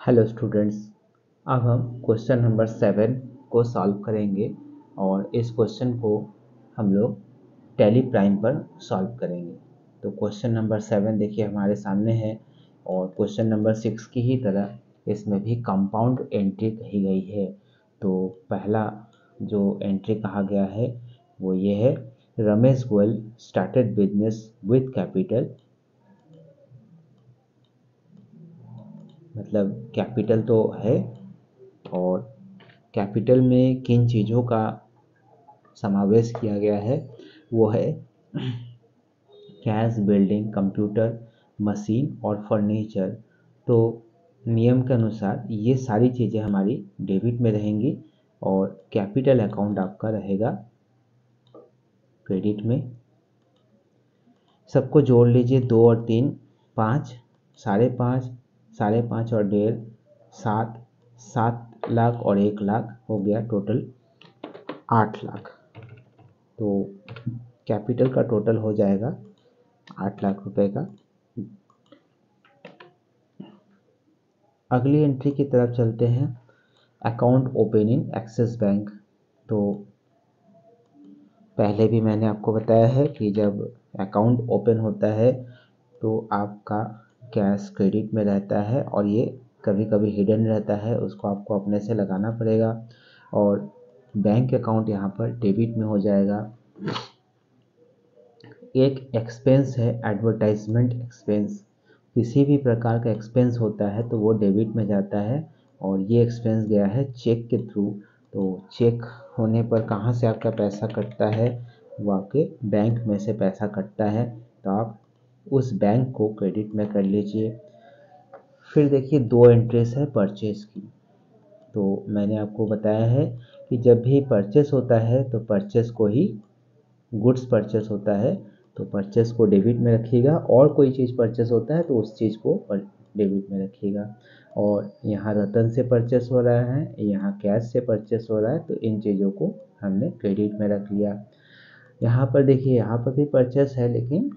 Hello students. अब हम question number 7 को सॉल्व करेंगे और इस क्वेश्चन को हम लोग टैली प्राइम पर सॉल्व करेंगे। तो क्वेश्चन नंबर 7 देखिए हमारे सामने है और क्वेश्चन नंबर 6 की ही तरह इसमें भी कंपाउंड एंट्री कही गई है। तो पहला जो एंट्री कहा गया है वो ये है, Ramesh Goyal started business with capital, मतलब कैपिटल तो है और कैपिटल में किन चीज़ों का समावेश किया गया है वो है कैश, बिल्डिंग, कंप्यूटर, मशीन और फर्नीचर। तो नियम के अनुसार ये सारी चीज़ें हमारी डेबिट में रहेंगी और कैपिटल अकाउंट आपका रहेगा क्रेडिट में। सबको जोड़ लीजिए, 2 और 3 5, 5.5, 5.5 और 1.5 7, 7 लाख और 1 लाख हो गया टोटल 8 लाख। तो कैपिटल का टोटल हो जाएगा 8 लाख रुपए का। अगली एंट्री की तरफ चलते हैं, account open in axis bank. तो पहले भी मैंने आपको बताया है कि जब अकाउंट ओपन होता है तो आपका कैश क्रेडिट में रहता है और ये कभी कभी हिडन रहता है, उसको आपको अपने से लगाना पड़ेगा और बैंक अकाउंट यहाँ पर डेबिट में हो जाएगा। एक एक्सपेंस है एडवर्टाइजमेंट एक्सपेंस, किसी भी प्रकार का एक्सपेंस होता है तो वो डेबिट में जाता है और ये एक्सपेंस गया है चेक के थ्रू। तो चेक होने पर कहाँ से आपका पैसा कटता है, वो आपके बैंक में से पैसा कटता है, तो आप उस बैंक को क्रेडिट में कर लीजिए। फिर देखिए 2 एंट्रीज है परचेज की। तो मैंने आपको बताया है कि जब भी परचेस होता है तो परचेस को ही गुड्स परचेस होता है तो परचेस को डेबिट में रखिएगा, और कोई चीज़ परचेस होता है तो उस चीज़ को डेबिट में रखिएगा। और यहाँ रतन से परचेस हो रहा है, यहाँ कैश से परचेस हो रहा है, तो इन चीज़ों को हमने क्रेडिट में रख लिया। यहाँ पर देखिए, यहाँ पर भी परचेस है लेकिन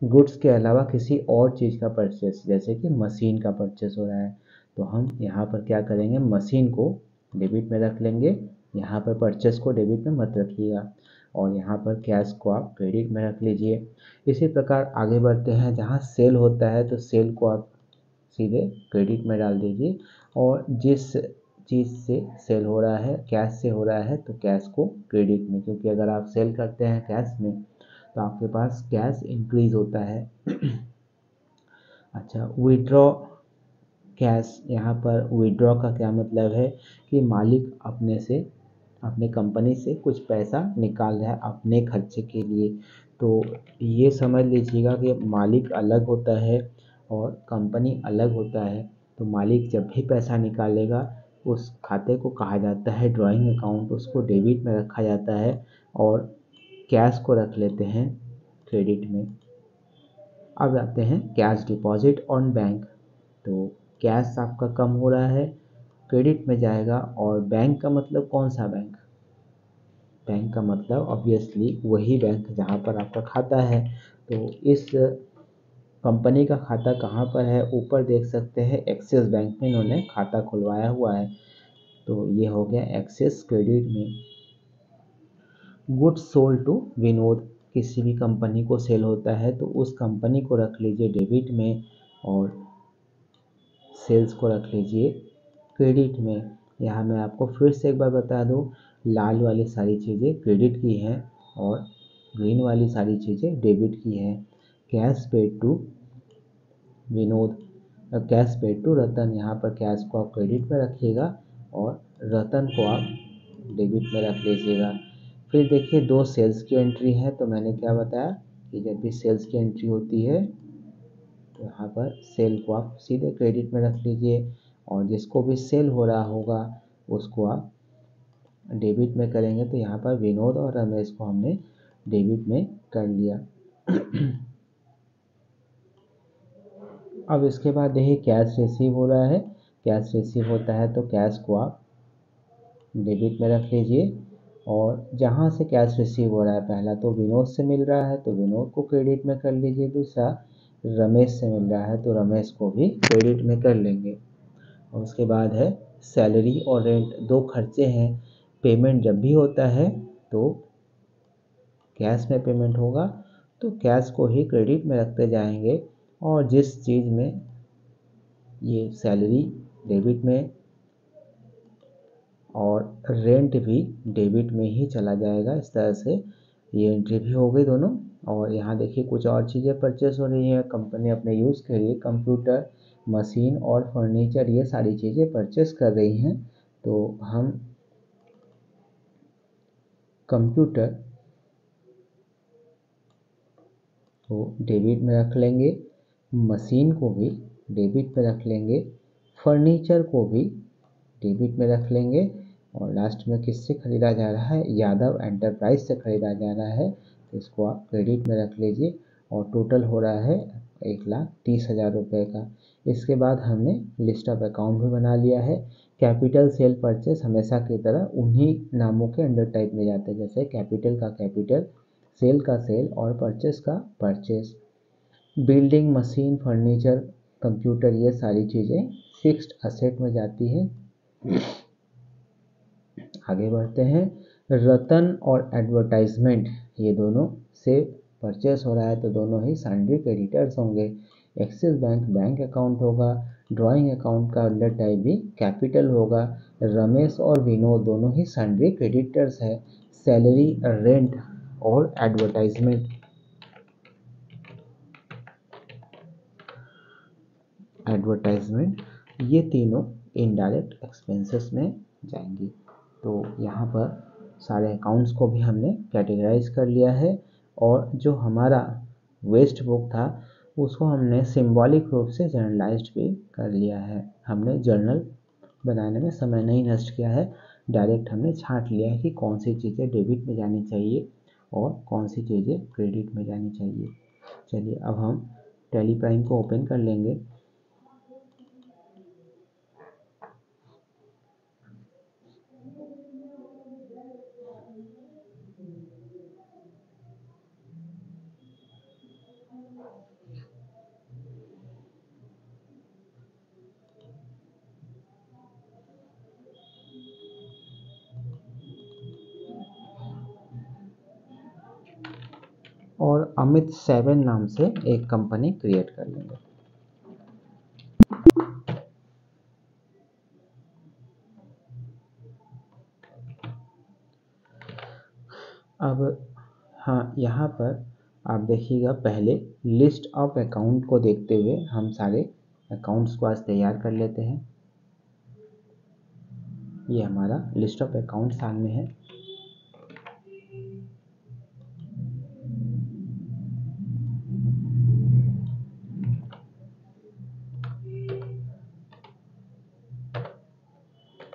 गुड्स के अलावा किसी और चीज़ का परचेस, जैसे कि मशीन का परचेस हो रहा है, तो हम यहाँ पर क्या करेंगे, मशीन को डेबिट में रख लेंगे। यहाँ पर परचेस को डेबिट में मत रखिएगा और यहाँ पर कैश को आप क्रेडिट में रख लीजिए। इसी प्रकार आगे बढ़ते हैं, जहाँ सेल होता है तो सेल को आप सीधे क्रेडिट में डाल दीजिए और जिस चीज़ से सेल हो रहा है, कैश से हो रहा है, तो कैश को क्रेडिट में, क्योंकि अगर आप सेल करते हैं कैश में तो आपके पास कैश इंक्रीज होता है। अच्छा, विड्रॉ कैश, यहाँ पर विड्रॉ का क्या मतलब है कि मालिक अपने से, अपने कंपनी से कुछ पैसा निकाल रहा है अपने खर्चे के लिए। तो ये समझ लीजिएगा कि मालिक अलग होता है और कंपनी अलग होता है। तो मालिक जब भी पैसा निकालेगा उस खाते को कहा जाता है ड्राइंग अकाउंट, उसको डेबिट में रखा जाता है और कैश को रख लेते हैं क्रेडिट में। अब आते हैं कैश डिपॉजिट ऑन बैंक। तो कैश आपका कम हो रहा है, क्रेडिट में जाएगा, और बैंक का मतलब कौन सा बैंक, बैंक का मतलब ऑब्वियसली वही बैंक जहाँ पर आपका खाता है। तो इस कंपनी का खाता कहाँ पर है, ऊपर देख सकते हैं एक्सिस बैंक में इन्होंने खाता खुलवाया हुआ है, तो ये हो गया एक्सिस क्रेडिट में। गुड्स सोल्ड टू विनोद, किसी भी कंपनी को सेल होता है तो उस कंपनी को रख लीजिए डेबिट में और सेल्स को रख लीजिए क्रेडिट में। यहाँ मैं आपको फिर से एक बार बता दूँ, लाल वाली सारी चीज़ें क्रेडिट की हैं और ग्रीन वाली सारी चीज़ें डेबिट की हैं। Cash paid to Vinod, cash paid to Ratan, यहाँ पर कैश को आप क्रेडिट में रखिएगा और रतन को आप डेबिट में रख लीजिएगा। फिर देखिए 2 सेल्स की एंट्री है, तो मैंने क्या बताया कि जब भी सेल्स की एंट्री होती है तो यहाँ पर सेल को आप सीधे क्रेडिट में रख लीजिए और जिसको भी सेल हो रहा होगा उसको आप डेबिट में करेंगे। तो यहाँ पर विनोद और रमेश को हमने डेबिट में कर लिया। अब इसके बाद देखिए कैश रिसीव हो रहा है, कैश रिसीव होता है तो कैश को आप डेबिट में रख लीजिए और जहाँ से कैश रिसीव हो रहा है, पहला तो विनोद से मिल रहा है तो विनोद को क्रेडिट में कर लीजिए, दूसरा रमेश से मिल रहा है तो रमेश को भी क्रेडिट में कर लेंगे। और उसके बाद है सैलरी और रेंट, दो खर्चे हैं। पेमेंट जब भी होता है तो कैश में पेमेंट होगा तो कैश को ही क्रेडिट में रखते जाएंगे, और जिस चीज़ में ये सैलरी डेबिट में और रेंट भी डेबिट में ही चला जाएगा। इस तरह से ये एंट्री भी हो गई दोनों। और यहाँ देखिए कुछ और चीज़ें परचेस हो रही हैं, कंपनी अपने यूज़ के लिए कंप्यूटर, मशीन और फर्नीचर ये सारी चीज़ें परचेस कर रही हैं। तो हम कंप्यूटर को डेबिट में रख लेंगे, मशीन को भी डेबिट में रख लेंगे, फर्नीचर को भी डेबिट में रख लेंगे, और लास्ट में किससे ख़रीदा जा रहा है, यादव एंटरप्राइज से ख़रीदा जा रहा है, तो इसको आप क्रेडिट में रख लीजिए। और टोटल हो रहा है 1,30,000 रुपये का। इसके बाद हमने लिस्ट ऑफ अकाउंट भी बना लिया है। कैपिटल सेल परचेस हमेशा की तरह उन्हीं नामों के अंडर टाइप में जाते हैं, जैसे कैपिटल का कैपिटल, सेल का सेल और परचेस का purchase. Building, machine, furniture, computer ये सारी चीज़ें फिक्स्ड असेट में जाती हैं। आगे बढ़ते हैं। रतन और एडवर्टाइजमेंट ये दोनों से परचेस हो रहा है तो दोनों ही सैंड्री क्रेडिटर्स होंगे। एक्सिस बैंक बैंक अकाउंट होगा। ड्राइंग अकाउंट का अंडर टाइप भी कैपिटल होगा। रमेश और विनोद दोनों ही सैंड्री क्रेडिटर्स है। सैलरी, रेंट और एडवर्टाइजमेंट ये तीनों इनडायरेक्ट एक्सपेंसेस में जाएंगी। तो यहाँ पर सारे अकाउंट्स को भी हमने कैटेगराइज कर लिया है, और जो हमारा वेस्ट बुक था उसको हमने सिंबॉलिक रूप से जर्नलाइज्ड भी कर लिया है। हमने जर्नल बनाने में समय नहीं नष्ट किया है, डायरेक्ट हमने छांट लिया है कि कौन सी चीज़ें डेबिट में जानी चाहिए और कौन सी चीज़ें क्रेडिट में जानी चाहिए। चलिए अब हम टैली प्राइम को ओपन कर लेंगे। और अमित 7 नाम से एक कंपनी क्रिएट कर लेंगे। अब हाँ, यहाँ पर आप देखिएगा, पहले लिस्ट ऑफ अकाउंट को देखते हुए हम सारे अकाउंट्स को आज तैयार कर लेते हैं। ये हमारा लिस्ट ऑफ अकाउंट सामने है।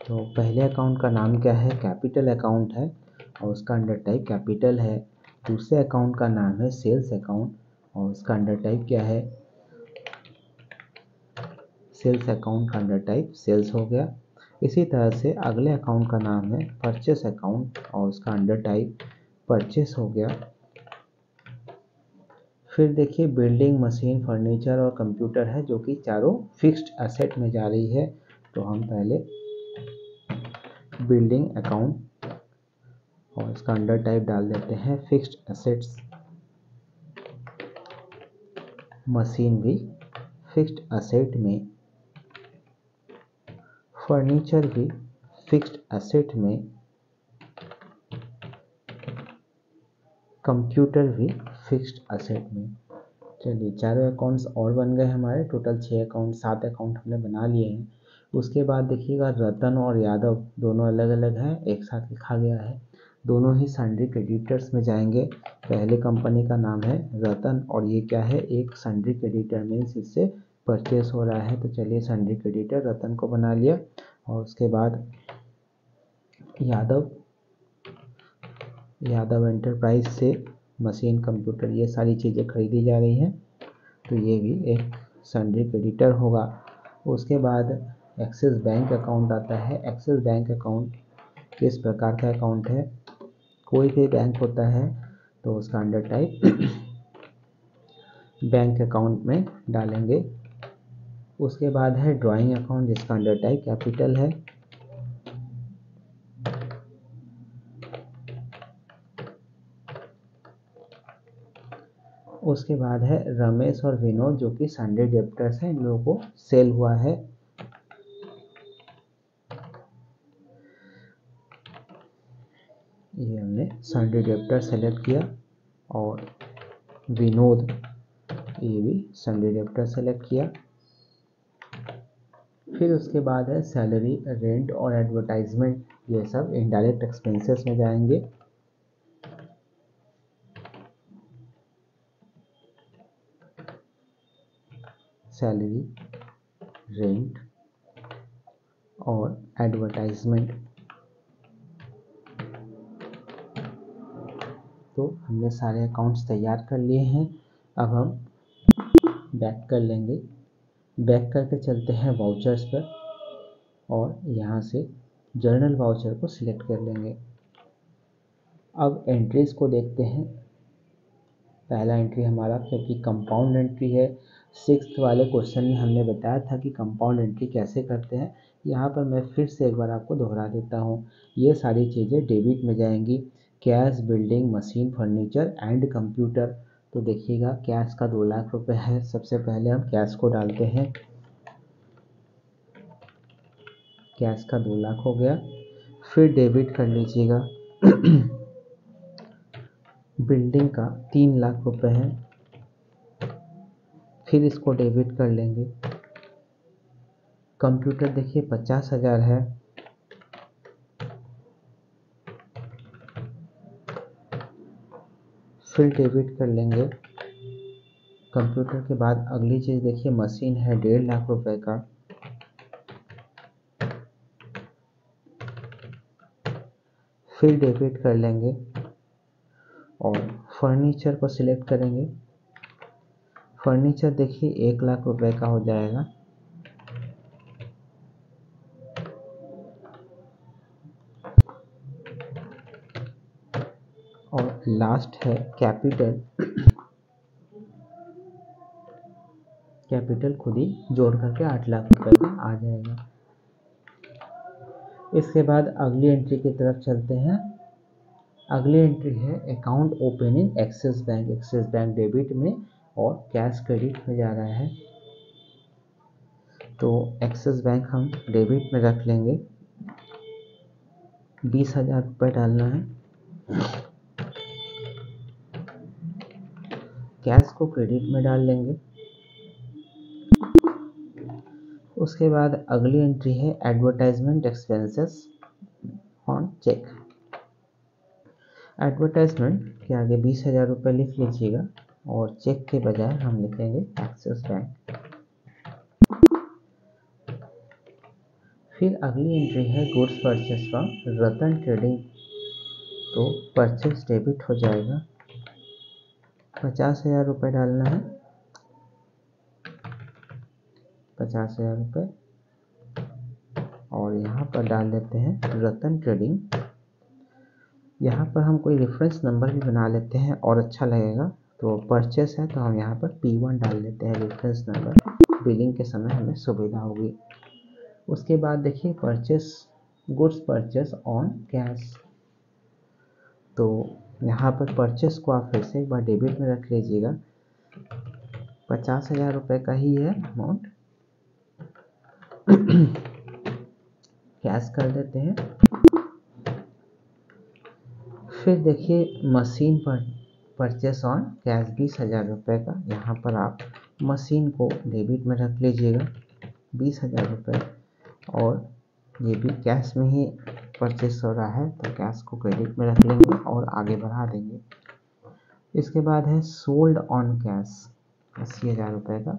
तो पहले अकाउंट का नाम क्या है, कैपिटल अकाउंट है और उसका अंडर टाइप कैपिटल है। दूसरे अकाउंट का नाम है सेल्स अकाउंट और उसका अंडर टाइप क्या है, सेल्स अकाउंट का अंडर टाइप सेल्स हो गया। इसी तरह से अगले अकाउंट का नाम है परचेस अकाउंट और उसका अंडर टाइप परचेस हो गया। फिर देखिए बिल्डिंग, मशीन, फर्नीचर और कंप्यूटर है जो कि चारों फिक्स्ड एसेट में जा रही है। तो हम पहले बिल्डिंग अकाउंट और इसका अंडर टाइप डाल देते हैं फिक्स्ड एसेट्स। मशीन भी फिक्स्ड एसेट में, फर्नीचर भी फिक्स्ड एसेट में, कंप्यूटर भी फिक्स्ड एसेट में। चलिए चारों अकाउंट्स और बन गए हमारे, टोटल 6 अकाउंट 7 अकाउंट हमने बना लिए हैं। उसके बाद देखिएगा रतन और यादव दोनों अलग अलग हैं, एक साथ लिखा गया है, दोनों ही सैंड्री क्रेडिटर्स में जाएंगे। पहले कंपनी का नाम है रतन और ये क्या है, एक सैंड्री क्रेडिटर, मीन्स इससे परचेस हो रहा है। तो चलिए सैंड्री क्रेडिटर रतन को बना लिया। और उसके बाद यादव एंटरप्राइज से मशीन, कंप्यूटर ये सारी चीज़ें खरीदी जा रही हैं, तो ये भी एक सैंड्री क्रेडिटर होगा। उसके बाद एक्सिस बैंक अकाउंट आता है। एक्सिस बैंक अकाउंट किस प्रकार का अकाउंट है, कोई भी बैंक होता है तो उसका अंडर टाइप बैंक अकाउंट में डालेंगे। उसके बाद है ड्राइंग अकाउंट जिसका अंडर टाइप कैपिटल है। उसके बाद है रमेश और विनोद जो कि संडे डेप्टर्स हैं, इन लोगों को सेल हुआ है। ये हमने संडे डेप्टर सेलेक्ट किया और विनोद ये भी संडे डेप्टर सेलेक्ट किया। फिर उसके बाद है सैलरी, रेंट और एडवर्टाइजमेंट, ये सब इनडायरेक्ट एक्सपेंसेस में जाएंगे। सैलरी, रेंट और एडवर्टाइजमेंट। तो हमने सारे अकाउंट्स तैयार कर लिए हैं। अब हम बैक कर लेंगे। बैक करके चलते हैं वाउचर्स पर और यहाँ से जर्नल वाउचर को सिलेक्ट कर लेंगे। अब एंट्रीज को देखते हैं। पहला एंट्री हमारा, क्योंकि कंपाउंड एंट्री है, 6th वाले क्वेश्चन में हमने बताया था कि कंपाउंड एंट्री कैसे करते हैं। यहाँ पर मैं फिर से एक बार आपको दोहरा देता हूँ। ये सारी चीज़ें डेबिट में जाएंगी। Cash, building, machine, furniture and computer. तो देखिएगा कैश का 2 लाख रुपए है। सबसे पहले हम कैश को डालते हैं। कैश का 2 लाख हो गया। फिर डेबिट कर लीजिएगा। बिल्डिंग का 3 लाख रुपए है। फिर इसको डेबिट कर लेंगे। कंप्यूटर देखिए 50,000 है। फिर डेबिट कर लेंगे। कंप्यूटर के बाद अगली चीज़ देखिए मशीन है 1.5 लाख रुपए का। फिर डेबिट कर लेंगे और फर्नीचर को सिलेक्ट करेंगे। फर्नीचर देखिए 1 लाख रुपए का हो जाएगा। और लास्ट है कैपिटल। कैपिटल खुद ही जोड़ करके 8 लाख रुपए का आ जाएगा। इसके बाद अगली एंट्री की तरफ चलते हैं। अगली एंट्री है account opening axis bank. Axis bank debit में और कैश क्रेडिट में जा रहा है। तो एक्सिस बैंक हम डेबिट में रख लेंगे। 20,000 रुपये डालना है। कैश को क्रेडिट में डाल लेंगे। उसके बाद अगली एंट्री है advertisement expenses on cheque. Advertisement के आगे 20,000 रुपये लिख लीजिएगा और चेक के बजाय हम लिखेंगे एक्सिस बैंक। फिर अगली एंट्री है goods purchase from Ratan trading. तो परचेस डेबिट हो जाएगा। 50,000 रुपये डालना है। 50,000 रुपये और यहाँ पर डाल देते हैं रतन ट्रेडिंग। यहाँ पर हम कोई रेफरेंस नंबर भी बना लेते हैं और अच्छा लगेगा। तो परचेस है तो हम यहाँ पर P1 डाल देते हैं रेफरेंस नंबर। बिलिंग के समय हमें सुविधा होगी। उसके बाद देखिए purchase, goods purchase on cash. तो यहाँ पर परचेस को आप फिर से एक बार डेबिट में रख लीजिएगा। 50,000 रुपये का ही है अमाउंट। कैश कर देते हैं। फिर देखिए मशीन पर परचेस ऑन कैश 20,000 रुपये का। यहाँ पर आप मशीन को डेबिट में रख लीजिएगा 20,000 रुपये। और ये भी कैश में ही परचेस हो रहा है तो कैश को क्रेडिट में रख लेंगे और आगे बढ़ा देंगे। इसके बाद है सोल्ड ऑन कैश 80,000 रुपये का।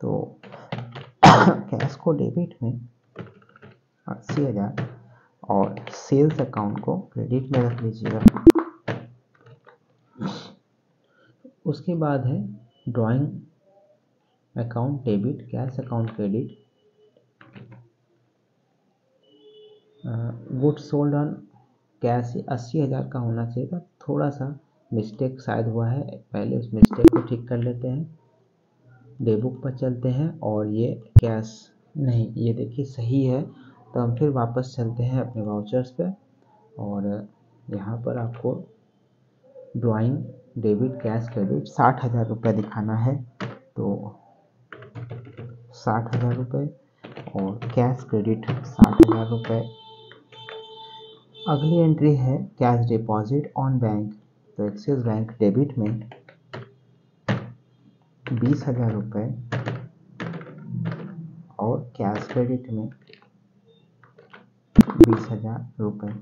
तो कैश को डेबिट में 80,000 और सेल्स अकाउंट को क्रेडिट में रख लीजिएगा। उसके बाद है drawing account debit, cash account credit. Goods sold on cash 80,000 का होना चाहिए था। थोड़ा सा मिस्टेक शायद हुआ है, पहले उस मिस्टेक को ठीक कर लेते हैं। डेबुक पर चलते हैं और ये कैश नहीं, ये देखिए सही है। तो हम फिर वापस चलते हैं अपने वाउचर्स पे और यहाँ पर आपको ड्राइंग डेबिट कैश क्रेडिट 60,000 रुपये दिखाना है। तो 60,000 रुपये और कैश क्रेडिट 60,000 रुपये। अगली एंट्री है कैश डिपॉजिट ऑन बैंक। तो एक्सिस बैंक डेबिट में 20,000 रुपये और कैश क्रेडिट में 20,000 रुपये।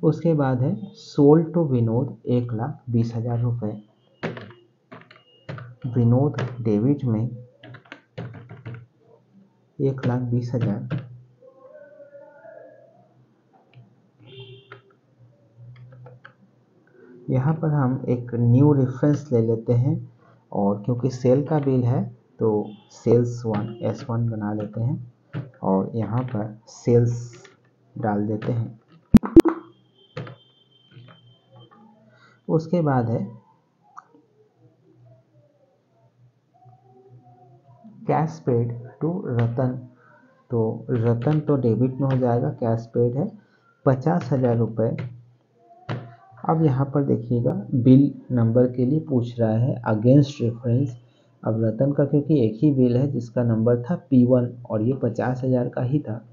उसके बाद है सोल्ड टू विनोद 1,20,000 रुपये। विनोद डेबिट में 1,20,000। यहाँ पर हम एक न्यू रेफरेंस ले लेते हैं और क्योंकि सेल का बिल है तो सेल्स 1 S1 बना लेते हैं और यहाँ पर सेल्स डाल देते हैं। उसके बाद है कैश पेड टू रतन। तो रतन तो डेबिट में हो जाएगा, कैश पेड है 50,000 रुपये। अब यहाँ पर देखिएगा बिल नंबर के लिए पूछ रहा है अगेंस्ट रेफरेंस। अब रतन का क्योंकि एक ही बिल है जिसका नंबर था P1 और ये 50,000 का ही था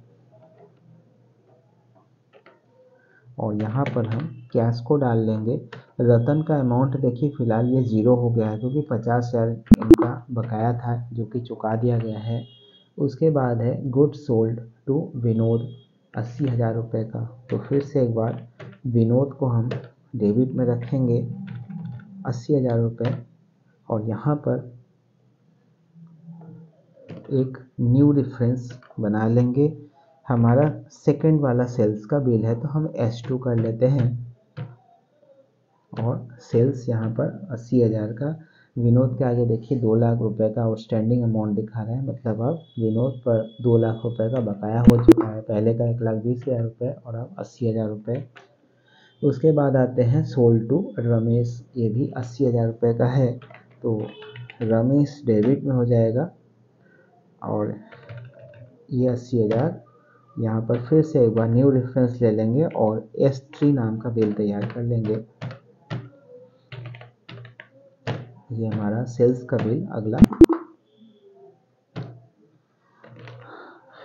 और यहाँ पर हम कैश को डाल लेंगे। रतन का अमाउंट देखिए फ़िलहाल ये 0 हो गया है क्योंकि 50,000 इनका बकाया था जो कि चुका दिया गया है। उसके बाद है गुड सोल्ड टू विनोद 80,000 रुपये का। तो फिर से एक बार विनोद को हम डेबिट में रखेंगे 80,000 रुपये और यहाँ पर एक न्यू रेफरेंस बना लेंगे। हमारा सेकंड वाला सेल्स का बिल है तो हम S2 कर लेते हैं और सेल्स यहाँ पर 80,000 का। विनोद के आगे देखिए 2 लाख रुपए का आउटस्टैंडिंग अमाउंट दिखा रहा है, मतलब अब विनोद पर 2 लाख रुपए का बकाया हो चुका है। पहले का 1,20,000 रुपये और अब 80,000 रुपये। उसके बाद आते हैं सोल्ड टू रमेश, ये भी 80,000 रुपये का है। तो रमेश डेबिट में हो जाएगा और ये 80,000। यहाँ पर फिर से एक बार न्यू रेफरेंस ले लेंगे और S3 नाम का बिल तैयार कर लेंगे। ये हमारा सेल्स का बिल अगला।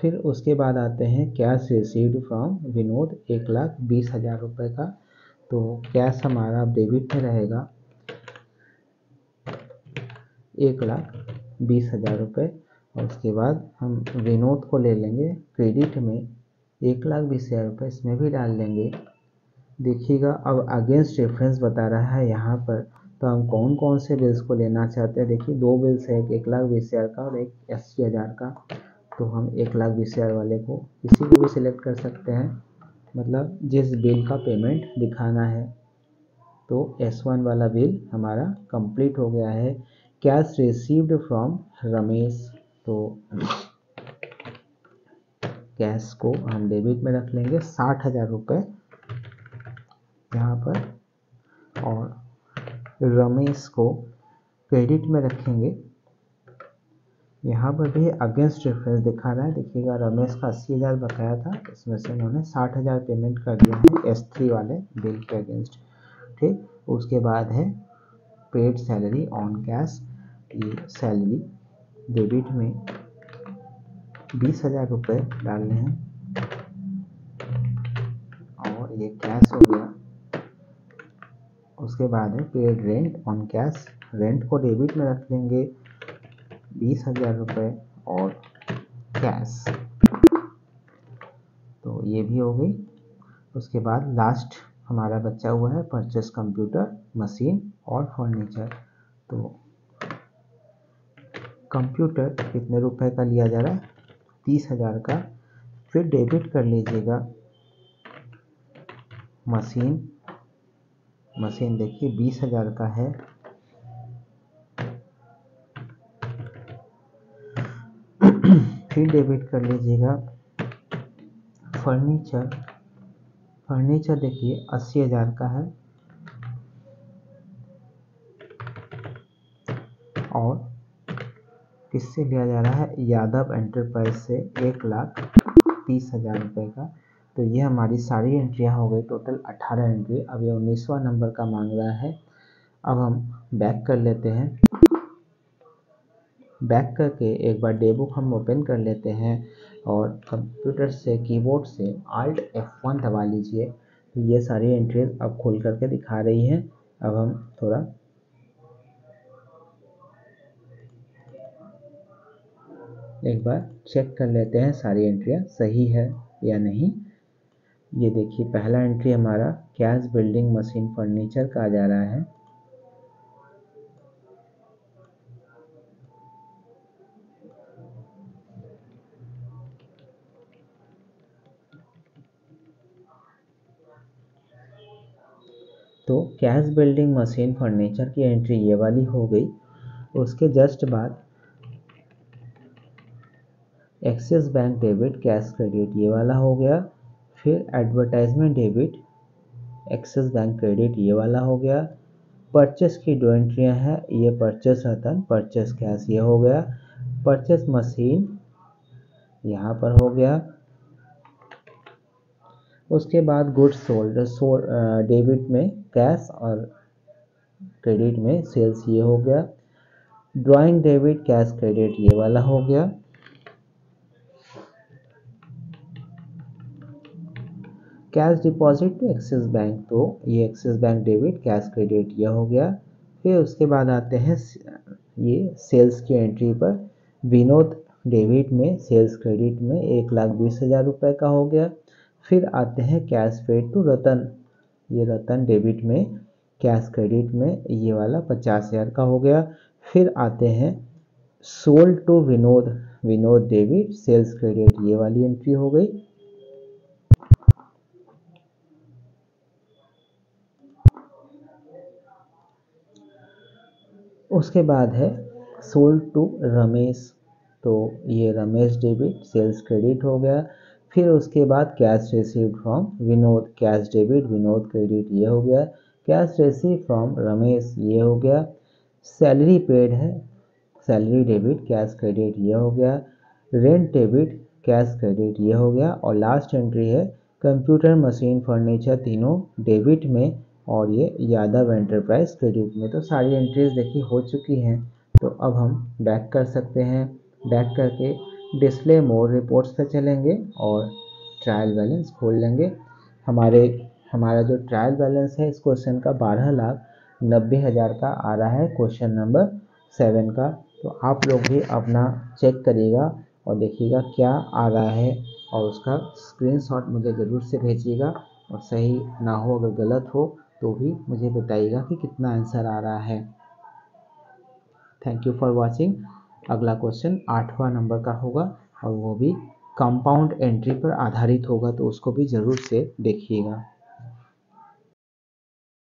फिर उसके बाद आते हैं कैश रिसीव्ड फ्रॉम विनोद 1,20,000 रुपये का। तो कैश हमारा अब डेबिट में रहेगा 1,20,000 रुपये और उसके बाद हम विनोद को ले लेंगे क्रेडिट में 1,20,000 रुपये, इसमें भी डाल लेंगे। देखिएगा अब अगेंस्ट रेफरेंस बता रहा है यहाँ पर, तो हम कौन कौन से बिल्स को लेना चाहते हैं। देखिए 2 बिल्स है, एक 1,20,000 का और एक 80,000 का। तो हम 1,20,000 वाले को किसी को भी सिलेक्ट कर सकते हैं, मतलब जिस बिल का पेमेंट दिखाना है। तो S1 वाला बिल हमारा कंप्लीट हो गया है। कैश रिसीव्ड फ्रॉम रमेश, तो कैश को हम डेबिट में रख लेंगे 60,000 रुपये यहाँ पर और रमेश को क्रेडिट में रखेंगे। यहाँ पर भी अगेंस्ट रेफरेंस दिखा रहा है, देखिएगा रमेश का 80,000 बकाया था, इसमें से उन्होंने 60,000 पेमेंट कर दिया है S3 वाले बिल के अगेंस्ट। ठीक, उसके बाद है पेड सैलरी ऑन कैश। ये सैलरी डेबिट में 20,000 रुपये डालने हैं और ये कैश हो गया। उसके बाद है paid rent on cash, rent को डेबिट में रख लेंगे 20,000 रुपये और कैश, तो ये भी हो गई। उसके बाद लास्ट हमारा बचा हुआ है परचेस कंप्यूटर, मशीन और फर्नीचर। तो कंप्यूटर कितने रुपए का लिया जा रहा है, 30,000 का। फिर डेबिट कर लीजिएगा मशीन देखिए 20,000 का है। फिर डेबिट कर लीजिएगा फर्नीचर देखिए 80,000 का है और किससे लिया जा रहा है, यादव एंटरप्राइज से 1,30,000 रुपये का। तो ये हमारी सारी एंट्रियाँ हो गई, टोटल 18 एंट्री। अब ये 19वां नंबर का मांग रहा है। अब हम बैक कर लेते हैं, बैक करके एक बार डे बुक हम ओपन कर लेते हैं और कंप्यूटर से कीबोर्ड से Alt F1 दबा लीजिए। तो ये सारी एंट्रीज अब खोल करके दिखा रही हैं। अब हम थोड़ा एक बार चेक कर लेते हैं सारी एंट्रियाँ सही है या नहीं। ये देखिए पहला एंट्री हमारा कैश बिल्डिंग मशीन फर्नीचर का आ जा रहा है। तो कैश बिल्डिंग मशीन फर्नीचर की एंट्री ये वाली हो गई। उसके जस्ट बाद axis bank debit cash credit ये वाला हो गया। फिर advertisement debit axis bank credit ये वाला हो गया। परचेस की 2 एंट्रियाँ हैं, ये परचेस रतन परचेस कैश ये हो गया। परचेस मशीन यहाँ पर हो गया। उसके बाद गुड्स सोल्ड डेबिट में कैश और क्रेडिट में सेल्स ये हो गया। ड्राइंग डेबिट कैश क्रेडिट ये वाला हो गया। Cash deposit to Axis bank, तो ये Axis bank debit cash credit ये हो गया। फिर उसके बाद आते हैं ये सेल्स की एंट्री पर। विनोद डेबिट में सेल्स क्रेडिट में 1,20,000 रुपये का हो गया। फिर आते हैं कैश पेड टू रतन, ये रतन डेबिट में कैश क्रेडिट में ये वाला 50,000 का हो गया। फिर आते हैं sold to Vinod, Vinod debit sales credit ये वाली एंट्री हो गई। उसके बाद है सोल्ड टू रमेश, तो ये रमेश डेबिट सेल्स क्रेडिट हो गया। फिर उसके बाद cash received from Vinod cash debit Vinod credit ये हो गया। कैश रिसीव फ्रॉम रमेश ये हो गया। सैलरी पेड है सैलरी डेबिट कैश क्रेडिट ये हो गया। रेंट डेबिट कैश क्रेडिट ये हो गया। और लास्ट एंट्री है कंप्यूटर मशीन फर्नीचर तीनों डेबिट में और ये यादव एंटरप्राइज क्रेडिट में। तो सारी एंट्रीज देखिए हो चुकी हैं। तो अब हम बैक कर सकते हैं। बैक करके डिस्प्ले मोर रिपोर्ट्स पे चलेंगे और ट्रायल बैलेंस खोल लेंगे। हमारा जो ट्रायल बैलेंस है इस क्वेश्चन का 12,90,000 का आ रहा है, क्वेश्चन नंबर 7 का। तो आप लोग भी अपना चेक करिएगा और देखिएगा क्या आ रहा है और उसका स्क्रीनशॉट मुझे ज़रूर से भेजिएगा। और सही ना हो, अगर गलत हो तो भी मुझे बताइएगा कि कितना आंसर आ रहा है। Thank you for watching. अगला क्वेश्चन 8वां नंबर का होगा और वो भी कंपाउंड एंट्री पर आधारित होगा, तो उसको भी ज़रूर से देखिएगा।